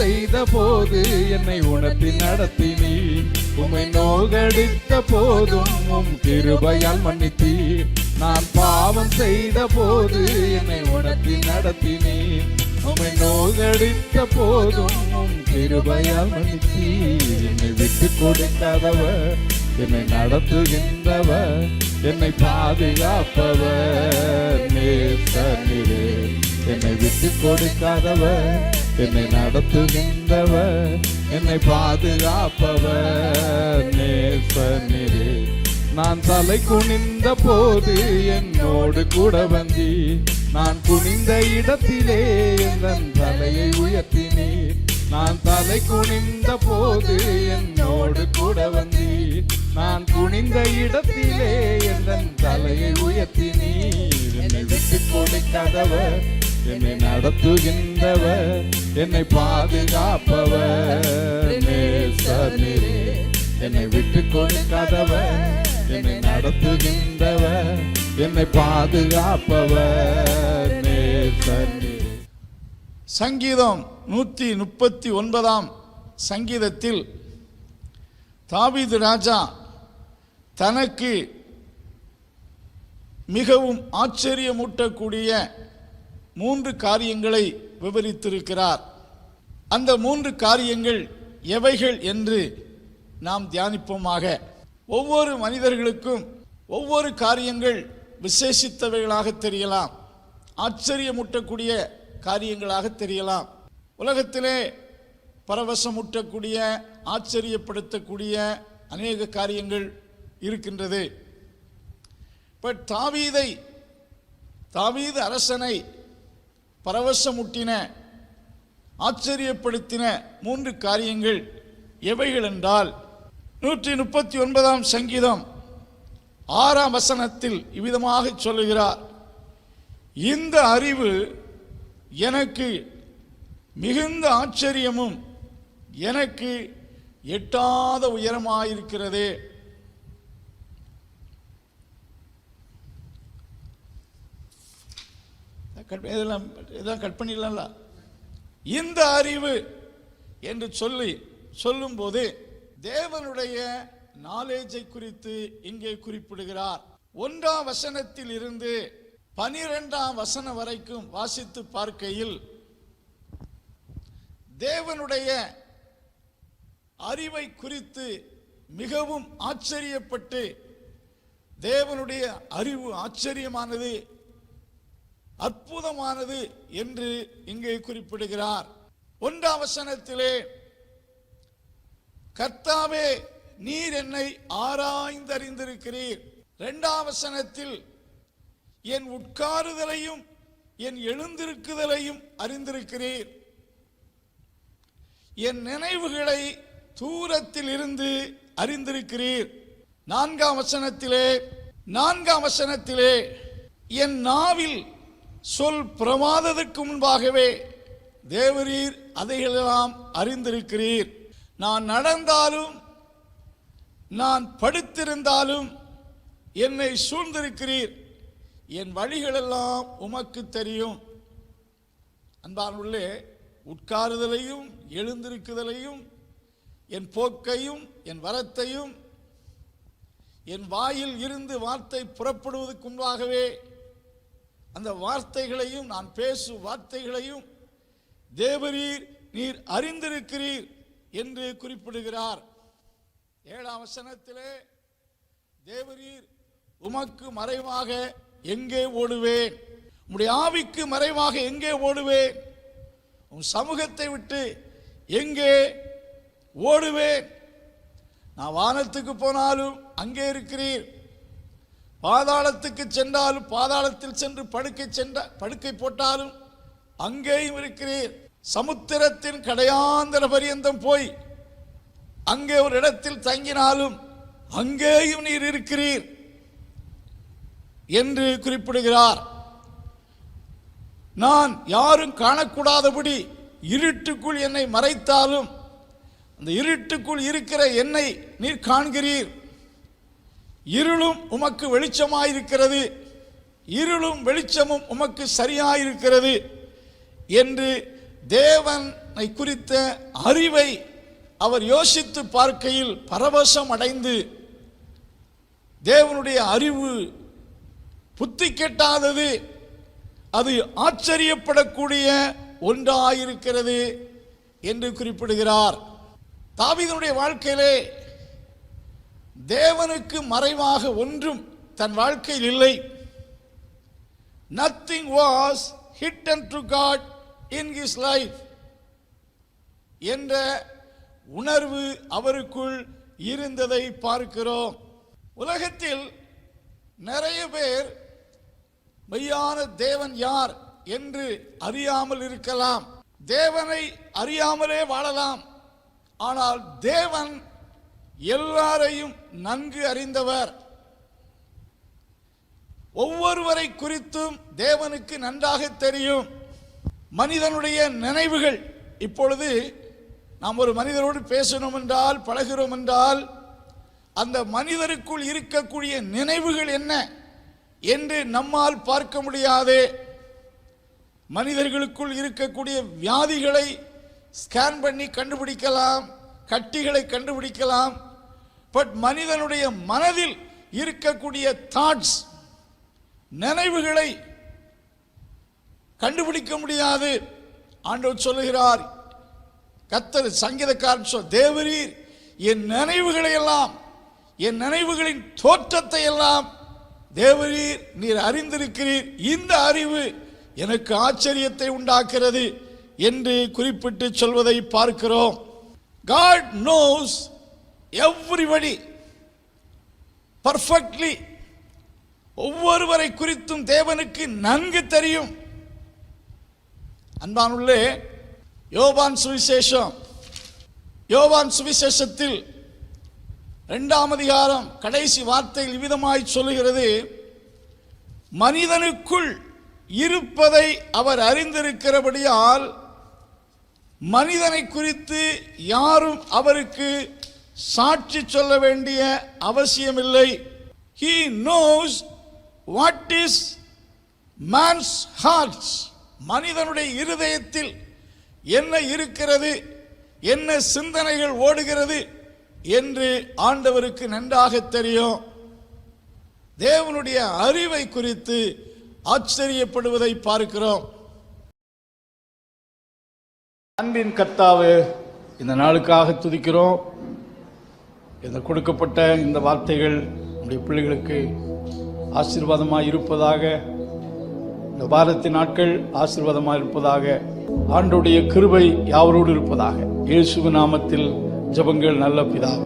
செய்த போது என்னை உணர்த்தி நடத்தினீர். உம்மை நோகடித்த போதும் உம் கிருபையால் மன்னித்தீர். நான் பாவம் செய்த போது என்னை உணர்த்தி நடத்தினீர். உம்மை நோகடித்த போதும் உம் கிருபையால் மன்னித்தீர். என்னை விட்டு கொடுக்காதவர், என்னை நடத்துகின்றவர், என்னை பாதுகாப்பவர் நேசரே. என்னை விட்டு கொடுக்காதவர், என்னை நடத்துகின்றவர், என்னை பாதுகாப்பவர் நேசரே. நான் தலை குனிந்த போது என்னோடு கூட வந்தி. நான் குனிந்த இடத்திலே என் தலையை உயர்த்தினீர். நான் தலை குனிந்த போது என்னோடு கூட வந்தீர். நான் குனிந்த இடத்திலே என் தலையை உயர்த்தினீர். என்னை விட்டு கொடுக்காதவர், என்னை நடத்துகின்றவர், என்னை பாதுகாப்பவர் நேசரே. என்னை விட்டு கொடுக்காதவர், என்னை நடத்துகின்றவர், என்னை பாதுகாப்பவர் நேசரே. சங்கீதம் 139 சங்கீதத்தில் தாவீது ராஜா தனக்கு மிகவும் ஆச்சரியமூட்டக்கூடிய 3 காரியங்களை விவரித்திருக்கிறார். அந்த 3 காரியங்கள் எவைகள் என்று நாம் தியானிப்போமாக. ஒவ்வொரு மனிதர்களுக்கும் ஒவ்வொரு காரியங்கள் விசேஷித்தவைகளாக தெரியலாம், ஆச்சரியமூட்டக்கூடிய காரியங்களாக தெரியலாம். உலகத்திலே பரவசமூட்டக்கூடிய, ஆச்சரியப்படுத்தக்கூடிய அநேக காரியங்கள் இருக்கின்றது. பட் தாவீது அரசனை பரவசமூட்டின, ஆச்சரியப்படுத்தின 3 காரியங்கள் எவைகள் என்றால், 139 சங்கீதம் 6 வசனத்தில் இவ்விதமாக சொல்லுகிறார்: இந்த அறிவு எனக்கு மிகுந்த ஆச்சரியமும் எனக்கு எட்டாத உயரமாயிருக்கிறதே. இதெல்லாம் கட் பண்ணிடலாம்ல. இந்த அறிவு என்று சொல்லும்போது தேவனுடைய நாலேஜை குறித்து இங்கே குறிப்பிடுகிறார். 1 வசனத்தில் இருந்து 12 வசனம் வரைக்கும் வாசித்து பார்க்கையில் தேவனுடைய அறிவை குறித்து மிகவும் ஆச்சரியப்பட்டு, தேவனுடைய அறிவு ஆச்சரியமானது, அற்புதமானது என்று இங்கே குறிப்பிடுகிறார். 1 வசனத்திலே, கர்த்தாவே நீர் என்னை ஆராய்ந்தறிந்திருக்கிறீர். 2 வசனத்தில், என் உட்காருதலையும் என் எழுந்திருக்குதலையும் அறிந்திருக்கிறீர். என் நினைவுகளை தூரத்தில் இருந்து அறிந்திருக்கிறீர். 4 வசனத்திலே, என் நாவில் சொல் பிரமாதத்திற்கு முன்பாகவே தேவரீர் அதைகளெல்லாம் அறிந்திருக்கிறீர். நான் நடந்தாலும் நான் படுத்திருந்தாலும் என்னை சூழ்ந்திருக்கிறீர். என் வழிகளெல்லாம் உமக்கு தெரியும். அன்பானவர்களே, உட்காருதலையும் எழுந்திருக்குதலையும், என் போக்கையும் என் வரத்தையும், என் வாயில் இருந்து வார்த்தை புறப்படுவதற்கு முன்பாகவே அந்த வார்த்தைகளையும், நான் பேசும் வார்த்தைகளையும் தேவரீர் நீர் அறிந்திருக்கிறீர் என்று குறிப்பிடுகிறார். 7 வசனத்திலே, தேவரீர் உமக்கு மறைவாக எங்கே ஓடுவேன்? உம்முடைய ஆவிக்கு மறைவாக எங்கே ஓடுவேன்? உன் சமூகத்தை விட்டு எங்கே ஓடுவேன்? நான் வானத்துக்கு போனாலும் அங்கே இருக்கிறீர், பாதாளத்துக்கு சென்றாலும், பாதாளத்தில் சென்று படுக்கை போட்டாலும் அங்கேயும் இருக்கிறீர். சமுத்திரத்தின் கடையாந்தர பரியந்தம் போய் அங்கே ஒரு இடத்தில் தங்கினாலும் அங்கேயும் நீர் இருக்கிறீர் என்று குறிப்பிடுகிறார். நான் யாரும் காணக்கூடாதபடி இருட்டுக்குள் என்னை மறைத்தாலும் அந்த இருட்டுக்குள் இருக்கிற என்னை நீர் காண்கிறீர். இருளும் உமக்கு வெளிச்சமாயிருக்கிறது, இருளும் வெளிச்சமும் உமக்கு சரியாயிருக்கிறது என்று தேவனை குறித்த அறிவை அவர் யோசித்து பார்க்கையில் பரவசம் அடைந்து, தேவனுடைய அறிவு புத்தி கெட்டாதது, அது ஆச்சரியப்படக்கூடிய ஒன்றாயிருக்கிறது என்று குறிப்பிடுகிறார். தாவீதுடைய வாழ்க்கையிலே தேவனுக்கு மறைவாக ஒன்றும் தன் வாழ்க்கையில் இல்லை. Nothing was hidden to God in his life என்ற உணர்வு அவருக்குள் இருந்ததை பார்க்கிறோம். உலகத்தில் நிறைய பேர் மெய்யான தேவன் யார் என்று அறியாமல் இருக்கலாம், தேவனை அறியாமலே வாழலாம். ஆனால் தேவன் எல்லாரையும் நன்கு அறிந்தவர். ஒவ்வொருவரை குறித்தும் தேவனுக்கு நன்றாக தெரியும். மனிதனுடைய நினைவுகள், இப்பொழுது நாம் ஒரு மனிதரோடு பேசணும் என்றால், பழகிறோம் என்றால், அந்த மனிதருக்குள் இருக்கக்கூடிய நினைவுகள் என்ன என்று நம்மால் பார்க்க முடியாது. மனிதர்களுக்குள் இருக்கக்கூடிய வியாதிகளை ஸ்கேன் பண்ணி கண்டுபிடிக்கலாம், கட்டிகளை கண்டுபிடிக்கலாம். பட் மனிதனுடைய மனதில் இருக்கக்கூடிய தாட்ஸ், நினைவுகளை கண்டுபிடிக்க முடியாது. ஆண்டவர் சொல்லுகிறார், கர்த்தர் சங்கீதக்காரன் தேவரீர் என் நினைவுகளை எல்லாம், என் நினைவுகளின் தோற்றத்தை எல்லாம் தேவரீர் நீர் அறிந்திருக்கிறீர், இந்த அறிவு எனக்கு ஆச்சரியத்தை உண்டாக்குறது என்று குறிப்பிட்டு சொல்வதை பார்க்கிறோம். God knows everybody perfectly. ஒவ்வொருவரை குறித்தும் தேவனுக்கு நன்கு தெரியும். அன்பானுள்ளே, யோவான் சுவிசேஷத்தில் 2ஆம் அதிகாரம் கடைசி வார்த்தையில் இவ்விதமாய் சொல்லுகிறது, மனிதனுக்குள் இருப்பதை அவர் அறிந்திருக்கிறபடியால் மனிதனை குறித்து யாரும் அவருக்கு சாட்சி சொல்ல வேண்டிய அவசியமில்லை. He knows what is man's hearts. மனிதனுடைய இருதயத்தில் என்ன இருக்கிறது, என்ன சிந்தனைகள் ஓடுகிறது என்று ஆண்டவருக்கு நன்றாக தெரியும். தேவனுடைய அறிவை குறித்து ஆச்சரியப்படுவதை பார்க்கிறோம். அன்பின் கர்த்தாவே, இந்த நாளுக்காக துதிக்கிறோம். இந்த கொடுக்கப்பட்ட இந்த வார்த்தைகள் நம்முடைய பிள்ளைகளுக்கு ஆசீர்வாதமாக இருப்பதாக, இந்த வாரத்தின் நாட்கள் ஆசீர்வாதமாக இருப்பதாக, ஆண்டவருடைய கிருபை யாவரோடு இருப்பதாக. இயேசுவின் நாமத்தில் ஜெபங்கள் நல்ல பிதாவே.